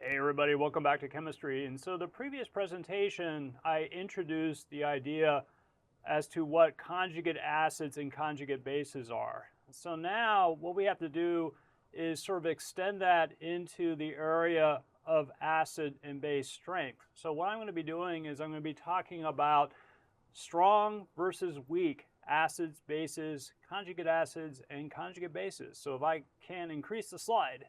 Hey everybody, welcome back to chemistry. And so the previous presentation, I introduced the idea as to what conjugate acids and conjugate bases are. So now what we have to do is sort of extend that into the area of acid and base strength. So what I'm going to be doing is I'm going to be talking about strong versus weak acids, bases, and conjugate bases. So if I can increase the slide.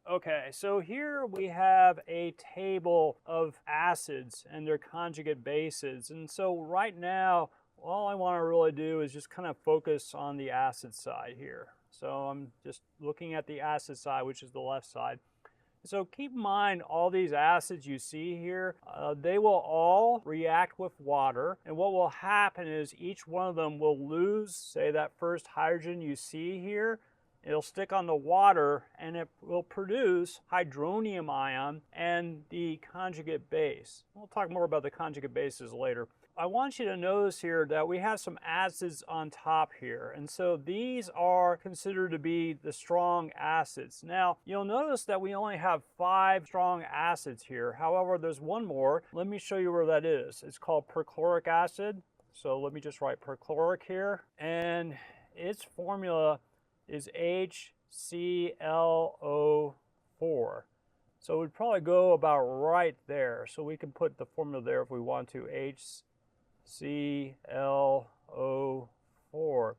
Okay, so here we have a table of acids and their conjugate bases. And so right now, all I want to really do is just kind of focus on the acid side here. So I'm just looking at the acid side, which is the left side. So keep in mind all these acids you see here, they will all react with water. And what will happen is each one of them will lose, say, that first hydrogen you see here. It'll stick on the water and it will produce hydronium ion and the conjugate base. We'll talk more about the conjugate bases later. I want you to notice here that we have some acids on top here. And so these are considered to be the strong acids. Now, you'll notice that we only have 5 strong acids here. However, there's one more. Let me show you where that is. It's called perchloric acid. So let me just write perchloric here. And its formula is HClO4. So we'd probably go about right there. So we can put the formula there if we want to, HClO4.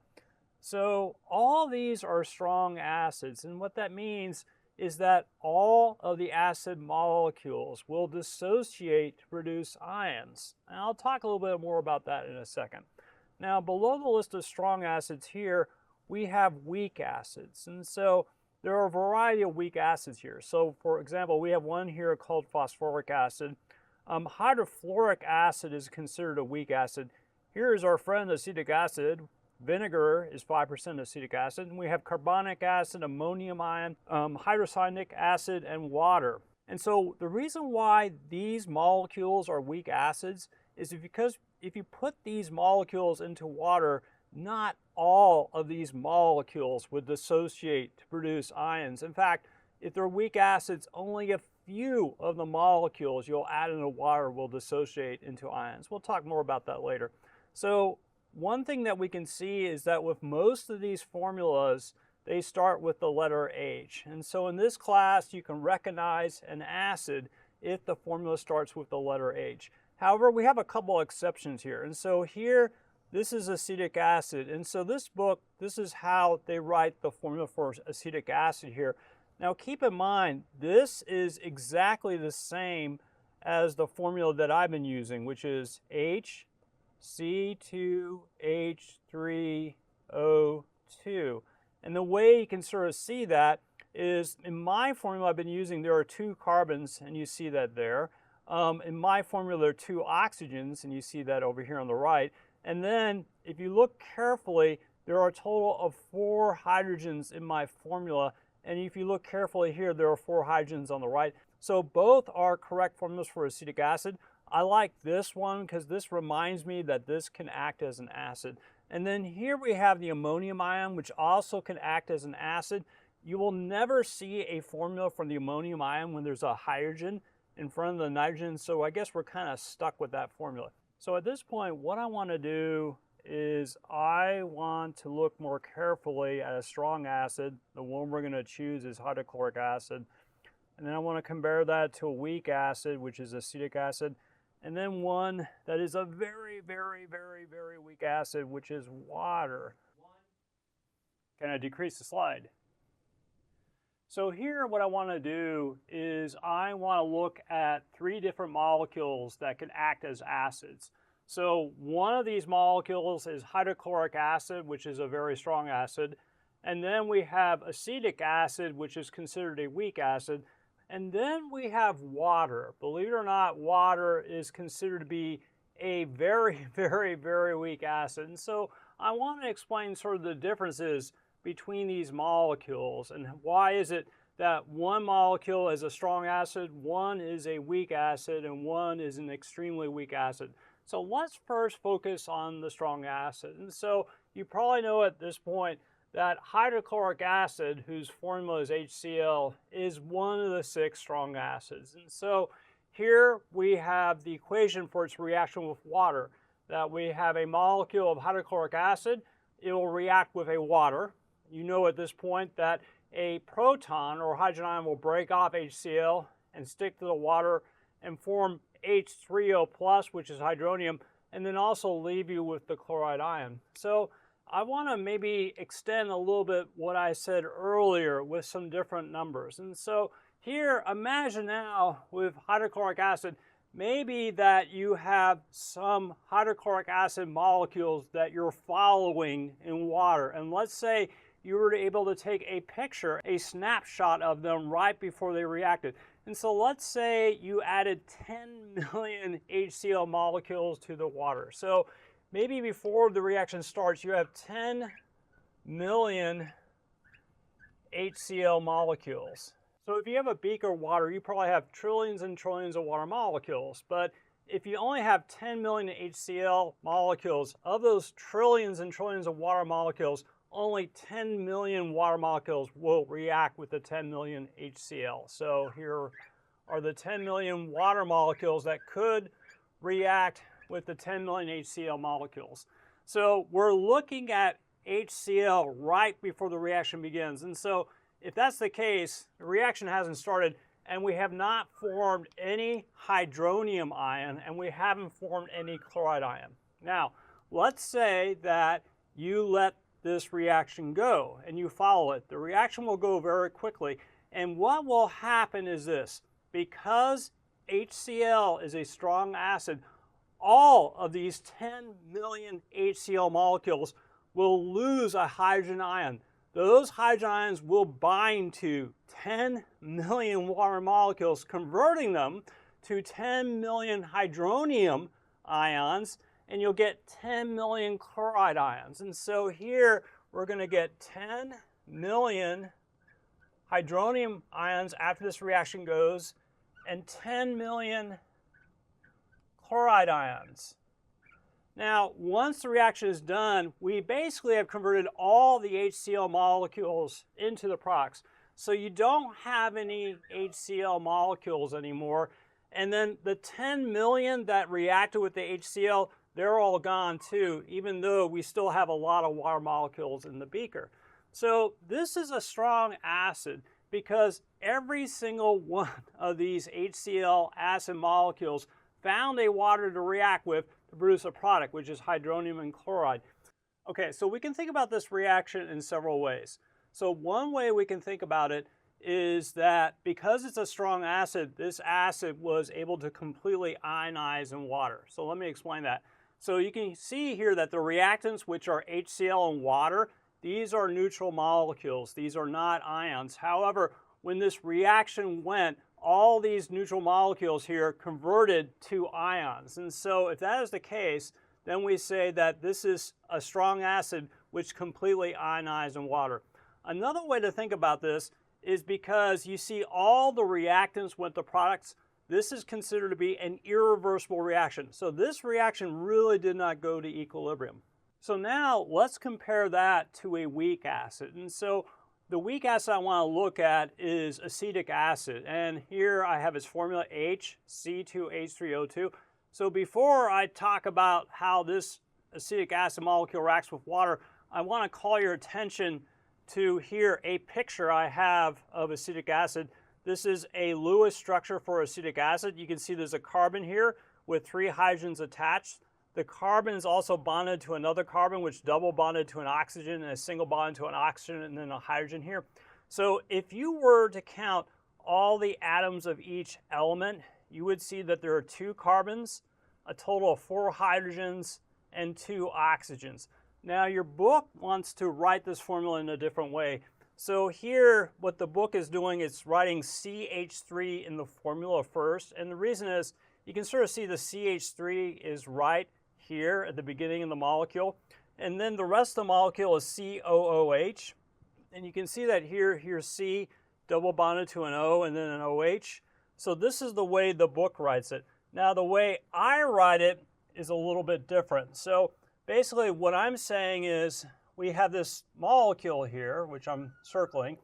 So all these are strong acids, and what that means is that all of the acid molecules will dissociate to produce ions. And I'll talk a little bit more about that in a second. Now, below the list of strong acids here, we have weak acids. And so there are a variety of weak acids here. So for example, we have one here called phosphoric acid. Hydrofluoric acid is considered a weak acid. Here is our friend acetic acid. Vinegar is 5% acetic acid. And we have carbonic acid, ammonium ion, hydrocyanic acid, and water. And so the reason why these molecules are weak acids is because if you put these molecules into water, not all of these molecules would dissociate to produce ions. In fact, if they're weak acids, only a few of the molecules you'll add into water will dissociate into ions. We'll talk more about that later. So one thing that we can see is that with most of these formulas, they start with the letter H. And so in this class, you can recognize an acid if the formula starts with the letter H. However, we have a couple exceptions here. And so here, this is acetic acid, and so this book, this is how they write the formula for acetic acid here. Now keep in mind, this is exactly the same as the formula that I've been using, which is HC2H3O2. And the way you can sort of see that is in my formula I've been using, there are 2 carbons, and you see that there. In my formula, there are 2 oxygens, and you see that over here on the right. And then, if you look carefully, there are a total of 4 hydrogens in my formula. And if you look carefully here, there are 4 hydrogens on the right. So both are correct formulas for acetic acid. I like this one because this reminds me that this can act as an acid. And then here we have the ammonium ion, which also can act as an acid. You will never see a formula for the ammonium ion when there's a hydrogen in front of the nitrogen. So I guess we're kind of stuck with that formula. So at this point, what I want to do is I want to look more carefully at a strong acid. The one we're going to choose is hydrochloric acid. And then I want to compare that to a weak acid, which is acetic acid. And then one that is a very, very, very, very weak acid, which is water. Can I decrease the slide? So here what I want to do is I want to look at 3 different molecules that can act as acids. So one of these molecules is hydrochloric acid, which is a very strong acid. And then we have acetic acid, which is considered a weak acid. And then we have water. Believe it or not, water is considered to be a very, very, very weak acid. And so I want to explain sort of the differences between these molecules and why is it that one molecule is a strong acid, one is a weak acid, and one is an extremely weak acid. So let's first focus on the strong acid. And so you probably know at this point that hydrochloric acid, whose formula is HCl, is one of the 6 strong acids. And so here we have the equation for its reaction with water, that we have a molecule of hydrochloric acid. It will react with a water. You know at this point that a proton or hydrogen ion will break off HCl and stick to the water and form H3O+, which is hydronium, and then also leave you with the chloride ion. So I want to maybe extend a little bit what I said earlier with some different numbers. And so here, imagine now with hydrochloric acid, maybe that you have some hydrochloric acid molecules that you're following in water. And let's say you were able to take a picture, a snapshot of them right before they reacted. And so let's say you added 10 million HCl molecules to the water. So maybe before the reaction starts, you have 10 million HCl molecules. So if you have a beaker of water, you probably have trillions and trillions of water molecules. But if you only have 10 million HCl molecules, of those trillions and trillions of water molecules, only 10 million water molecules will react with the 10 million HCl. So here are the 10 million water molecules that could react with the 10 million HCl molecules. So we're looking at HCl right before the reaction begins. And so if that's the case, the reaction hasn't started, and we have not formed any hydronium ion, and we haven't formed any chloride ion. Now, let's say that you let this reaction go and you follow it. The reaction will go very quickly, and what will happen is this. Because HCl is a strong acid, all of these 10 million HCl molecules will lose a hydrogen ion. Those hydrogen ions will bind to 10 million water molecules, converting them to 10 million hydronium ions, and you'll get 10 million chloride ions. And so here we're going to get 10 million hydronium ions after this reaction goes, and 10 million chloride ions. Now, once the reaction is done, we basically have converted all the HCl molecules into the products. So you don't have any HCl molecules anymore. And then the 10 million that reacted with the HCl, they're all gone too, even though we still have a lot of water molecules in the beaker. So this is a strong acid because every single one of these HCl acid molecules found a water to react with to produce a product, which is hydronium and chloride. Okay, so we can think about this reaction in several ways. So one way we can think about it is that because it's a strong acid, this acid was able to completely ionize in water. So let me explain that. So you can see here that the reactants, which are HCl and water, these are neutral molecules. These are not ions. However, when this reaction went, all these neutral molecules here converted to ions. And so if that is the case, then we say that this is a strong acid which completely ionized in water. Another way to think about this is because you see all the reactants with the products, this is considered to be an irreversible reaction. So this reaction really did not go to equilibrium. So now let's compare that to a weak acid. And so the weak acid I want to look at is acetic acid. And here I have its formula HC2H3O2. So before I talk about how this acetic acid molecule reacts with water, I want to call your attention to here a picture I have of acetic acid. This is a Lewis structure for acetic acid. You can see there's a carbon here with 3 hydrogens attached. The carbon is also bonded to another carbon, which double bonded to an oxygen, and a single bond to an oxygen, and then a hydrogen here. So if you were to count all the atoms of each element, you would see that there are 2 carbons, a total of 4 hydrogens, and 2 oxygens. Now your book wants to write this formula in a different way. So here, what the book is doing is writing CH3 in the formula first, and the reason is you can sort of see the CH3 is right here at the beginning of the molecule, and then the rest of the molecule is COOH, and you can see that here's C double bonded to an O and then an OH. So this is the way the book writes it. Now the way I write it is a little bit different. So basically what I'm saying is we have this molecule here, which I'm circling,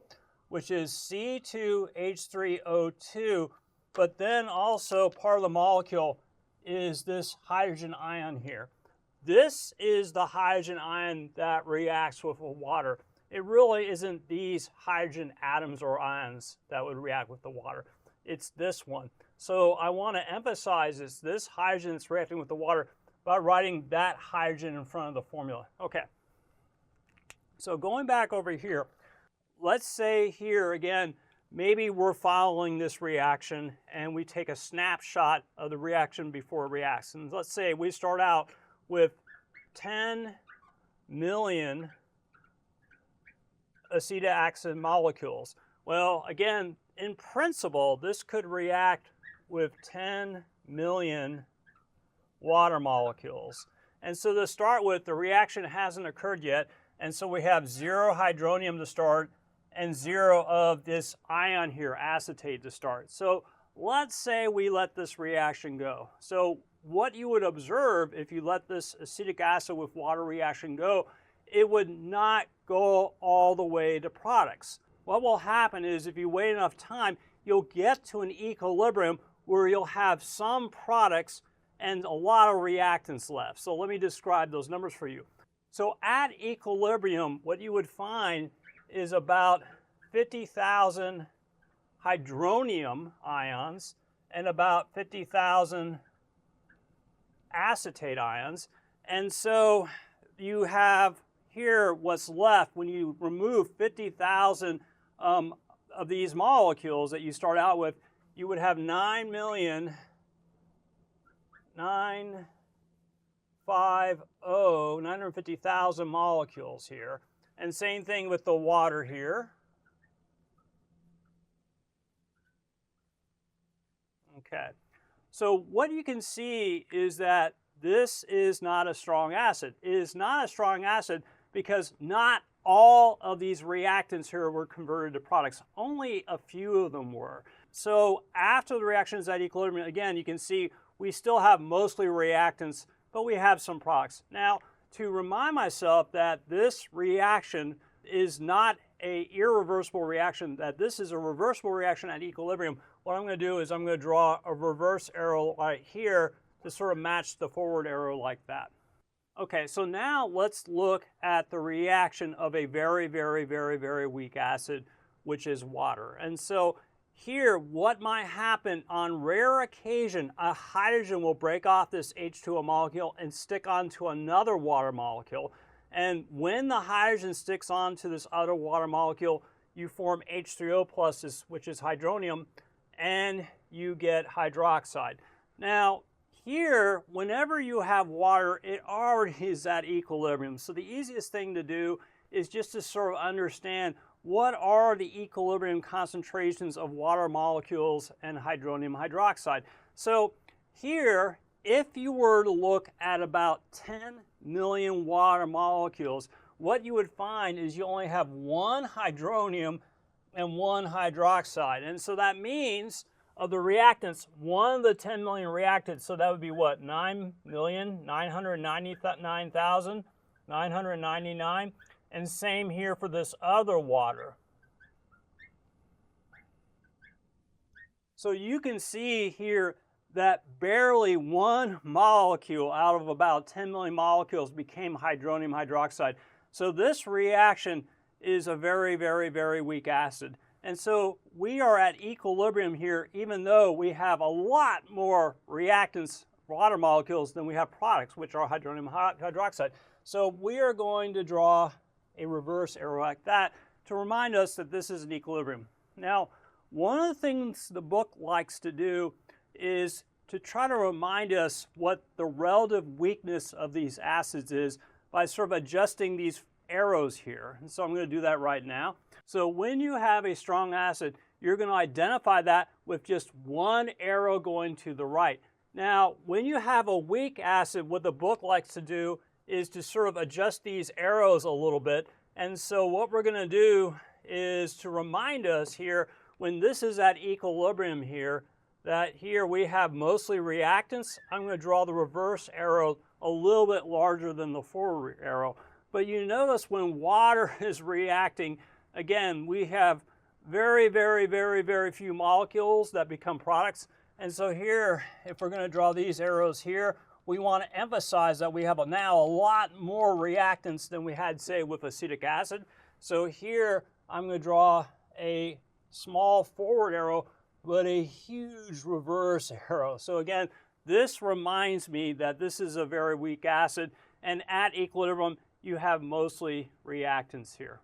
which is C2H3O2, but then also part of the molecule is this hydrogen ion here. This is the hydrogen ion that reacts with water. It really isn't these hydrogen atoms or ions that would react with the water. It's this one. So I want to emphasize this hydrogen that's reacting with the water by writing that hydrogen in front of the formula. Okay. So going back over here, let's say here again, maybe we're following this reaction and we take a snapshot of the reaction before it reacts. And let's say we start out with 10 million acetic molecules. Well, again, in principle, this could react with 10 million water molecules. And so to start with, the reaction hasn't occurred yet, and so we have 0 hydronium to start and 0 of this ion here, acetate, to start. So let's say we let this reaction go. So what you would observe if you let this acetic acid with water reaction go, it would not go all the way to products. What will happen is if you wait enough time, you'll get to an equilibrium where you'll have some products and a lot of reactants left. So let me describe those numbers for you. So at equilibrium, what you would find is about 50,000 hydronium ions and about 50,000 acetate ions. And so you have here what's left when you remove 50,000 of these molecules that you start out with, you would have 950,000 molecules here. And same thing with the water here. Okay. So what you can see is that this is not a strong acid. It is not a strong acid because not all of these reactants here were converted to products. Only a few of them were. So after the reaction is at equilibrium, again, you can see we still have mostly reactants, but we have some products. Now, to remind myself that this reaction is not an irreversible reaction, that this is a reversible reaction at equilibrium, what I'm going to do is I'm going to draw a reverse arrow right here to sort of match the forward arrow like that. Okay, so now let's look at the reaction of a very, very, very, very weak acid, which is water. And so here, what might happen on rare occasion, a hydrogen will break off this H2O molecule and stick onto another water molecule. And when the hydrogen sticks onto this other water molecule, you form H3O plus, which is hydronium, and you get hydroxide. Now, here, whenever you have water, it already is at equilibrium. So the easiest thing to do is just to sort of understand what are the equilibrium concentrations of water molecules and hydronium hydroxide. So here, if you were to look at about 10 million water molecules, what you would find is you only have 1 hydronium and 1 hydroxide. And so that means of the reactants, 1 of the 10 million reactants, so that would be what, 9,999,999, and same here for this other water. So you can see here that barely 1 molecule out of about 10 million molecules became hydronium hydroxide. So this reaction is a very, very, very weak acid. And so we are at equilibrium here, even though we have a lot more reactants, water molecules, than we have products, which are hydronium hydroxide. So we are going to draw a reverse arrow like that to remind us that this is an equilibrium. Now, one of the things the book likes to do is to try to remind us what the relative weakness of these acids is by sort of adjusting these arrows here. And so I'm going to do that right now. So when you have a strong acid, you're going to identify that with just 1 arrow going to the right. Now, when you have a weak acid, what the book likes to do is to sort of adjust these arrows a little bit. And so what we're going to do is to remind us here, when this is at equilibrium here, that here we have mostly reactants. I'm going to draw the reverse arrow a little bit larger than the forward arrow. But you notice when water is reacting, again, we have very, very, very, very few molecules that become products. And so here, if we're going to draw these arrows here, we want to emphasize that we have now a lot more reactants than we had, say, with acetic acid. So here, I'm going to draw a small forward arrow, but a huge reverse arrow. So again, this reminds me that this is a very weak acid, and at equilibrium, you have mostly reactants here.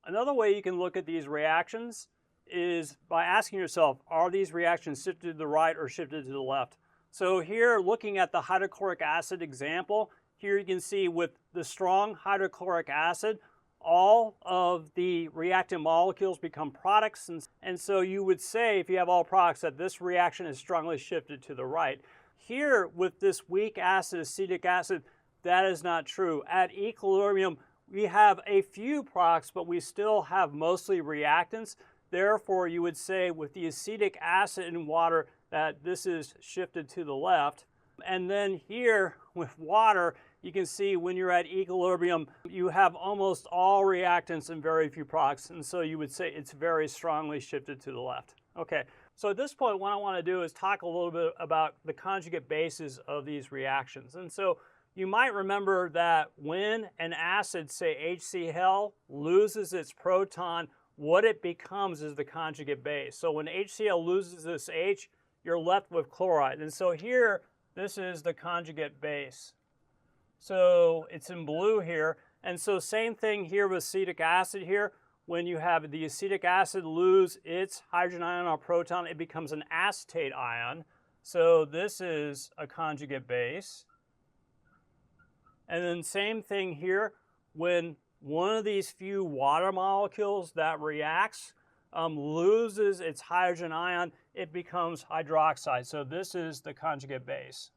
Another way you can look at these reactions is by asking yourself, are these reactions shifted to the right or shifted to the left? So here, looking at the hydrochloric acid example, here you can see with the strong hydrochloric acid, all of the reactant molecules become products, and so you would say, if you have all products, that this reaction is strongly shifted to the right. Here, with this weak acid, acetic acid, that is not true. At equilibrium, we have a few products, but we still have mostly reactants. Therefore, you would say with the acetic acid in water that this is shifted to the left. And then here with water, you can see when you're at equilibrium, you have almost all reactants and very few products. And so you would say it's very strongly shifted to the left. Okay, so at this point, what I want to do is talk a little bit about the conjugate bases of these reactions. And so you might remember that when an acid, say HCl, loses its proton, what it becomes is the conjugate base. So when HCl loses this H, you're left with chloride. And so here, this is the conjugate base. So it's in blue here. And so same thing here with acetic acid here. When you have the acetic acid lose its hydrogen ion or proton, it becomes an acetate ion. So this is a conjugate base. And then same thing here, when one of these few water molecules that reacts loses its hydrogen ion, it becomes hydroxide. So this is the conjugate base.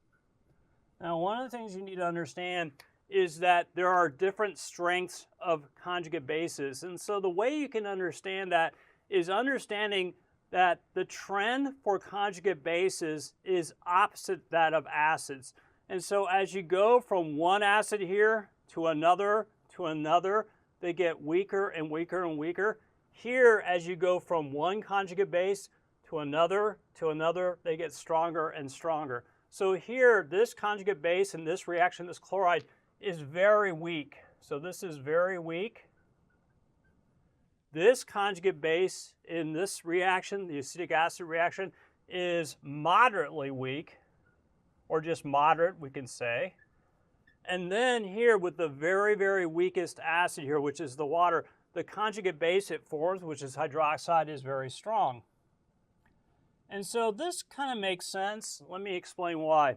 Now, one of the things you need to understand is that there are different strengths of conjugate bases. And so the way you can understand that is understanding that the trend for conjugate bases is opposite that of acids. And so as you go from one acid here to another, they get weaker and weaker and weaker. Here, as you go from one conjugate base to another, they get stronger and stronger. So here, this conjugate base in this reaction, this chloride, is very weak. So this is very weak. This conjugate base in this reaction, the acetic acid reaction, is moderately weak, or just moderate, we can say. And then here with the very, very weakest acid here, which is the water, the conjugate base it forms, which is hydroxide, is very strong. And so this kind of makes sense. Let me explain why.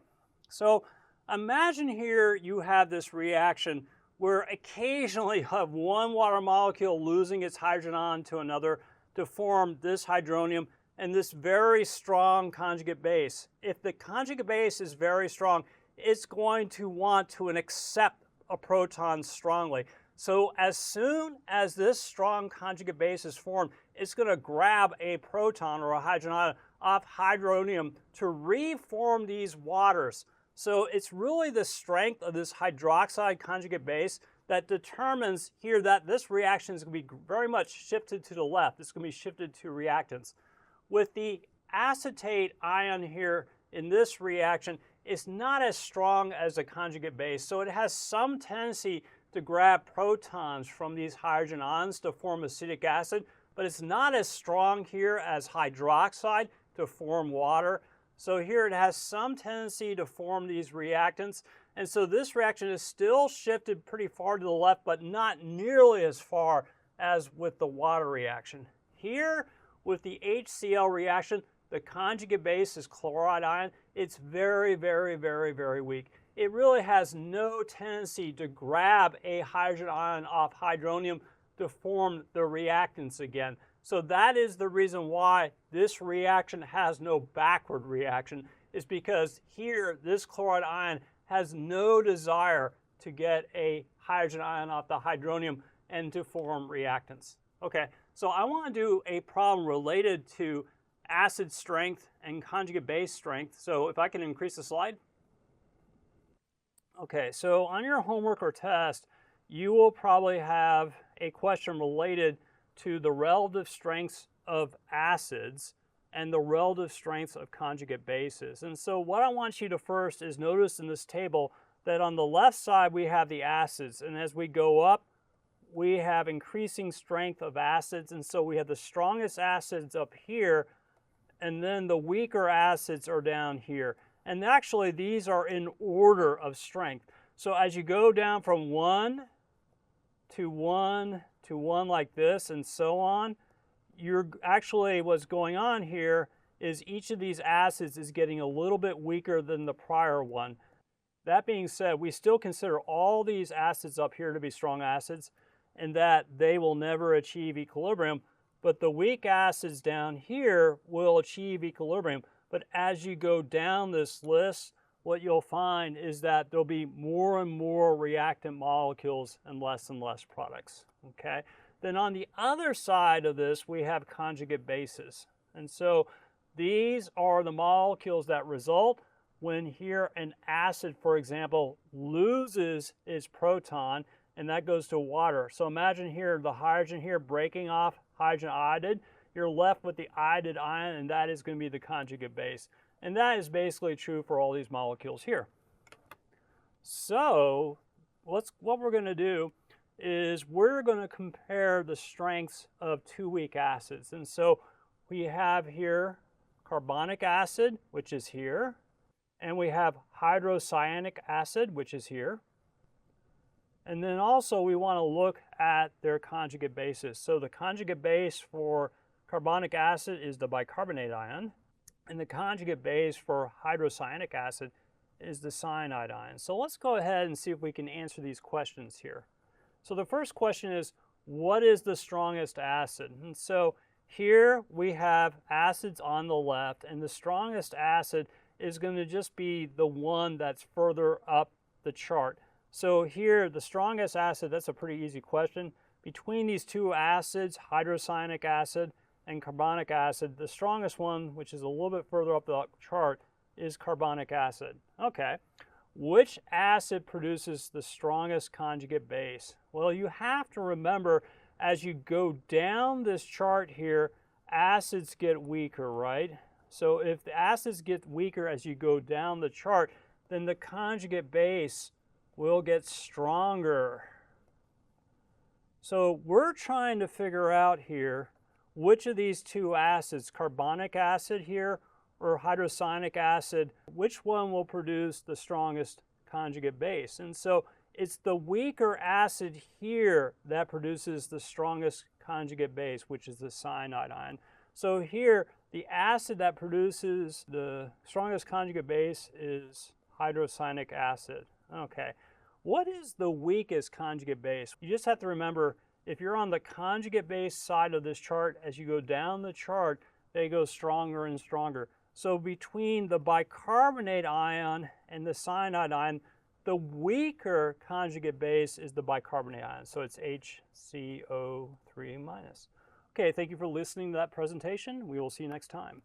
So imagine here you have this reaction where occasionally you have one water molecule losing its hydrogen ion to another to form this hydronium and this very strong conjugate base. If the conjugate base is very strong, it's going to want to accept a proton strongly. So as soon as this strong conjugate base is formed, it's going to grab a proton or a hydrogen ion off hydronium to reform these waters. So it's really the strength of this hydroxide conjugate base that determines here that this reaction is going to be very much shifted to the left. It's going to be shifted to reactants. With the acetate ion here in this reaction, it's not as strong as a conjugate base. So it has some tendency to grab protons from these hydrogen ions to form acetic acid, but it's not as strong here as hydroxide to form water. So here it has some tendency to form these reactants. And so this reaction is still shifted pretty far to the left, but not nearly as far as with the water reaction. Here, with the HCl reaction, the conjugate base is chloride ion. It's very, very, very, very weak. It really has no tendency to grab a hydrogen ion off hydronium to form the reactants again. So that is the reason why this reaction has no backward reaction, is because here this chloride ion has no desire to get a hydrogen ion off the hydronium and to form reactants. Okay, so I want to do a problem related to acid strength and conjugate base strength. So if I can increase the slide. Okay, so on your homework or test, you will probably have a question related to the relative strengths of acids and the relative strengths of conjugate bases. And so what I want you to first is notice in this table that on the left side we have the acids, and as we go up we have increasing strength of acids, and so we have the strongest acids up here, and then the weaker acids are down here. And actually these are in order of strength. So as you go down from 1 to 1 to 1 like this and so on, you're actually, what's going on here is each of these acids is getting a little bit weaker than the prior one. That being said, we still consider all these acids up here to be strong acids and that they will never achieve equilibrium, but the weak acids down here will achieve equilibrium. But as you go down this list, what you'll find is that there'll be more and more reactant molecules and less products, okay? Then on the other side of this, we have conjugate bases. And so these are the molecules that result when here an acid, for example, loses its proton, and that goes to water. So imagine here the hydrogen here breaking off hydrogen iodide. You're left with the iodide ion, and that is going to be the conjugate base. And that is basically true for all these molecules here. So what we're going to do is we're going to compare the strengths of two weak acids. And so we have here carbonic acid, which is here, and we have hydrocyanic acid, which is here. And then also we want to look at their conjugate bases. So the conjugate base for carbonic acid is the bicarbonate ion, and the conjugate base for hydrocyanic acid is the cyanide ion. So let's go ahead and see if we can answer these questions here. So the first question is, what is the strongest acid? And so here we have acids on the left, and the strongest acid is going to just be the one that's further up the chart. So here, the strongest acid, that's a pretty easy question. Between these two acids, hydrocyanic acid and carbonic acid, the strongest one, which is a little bit further up the chart, is carbonic acid. Okay. Which acid produces the strongest conjugate base? Well, you have to remember as you go down this chart here, acids get weaker, right? So if the acids get weaker as you go down the chart, then the conjugate base will get stronger. So we're trying to figure out here which of these two acids, carbonic acid here or hydrocyanic acid, which one will produce the strongest conjugate base. And so it's the weaker acid here that produces the strongest conjugate base, which is the cyanide ion. So here, the acid that produces the strongest conjugate base is hydrocyanic acid. Okay, what is the weakest conjugate base? You just have to remember, if you're on the conjugate base side of this chart, as you go down the chart, they go stronger and stronger. So between the bicarbonate ion and the cyanide ion, the weaker conjugate base is the bicarbonate ion. So it's HCO3-. Okay, thank you for listening to that presentation. We will see you next time.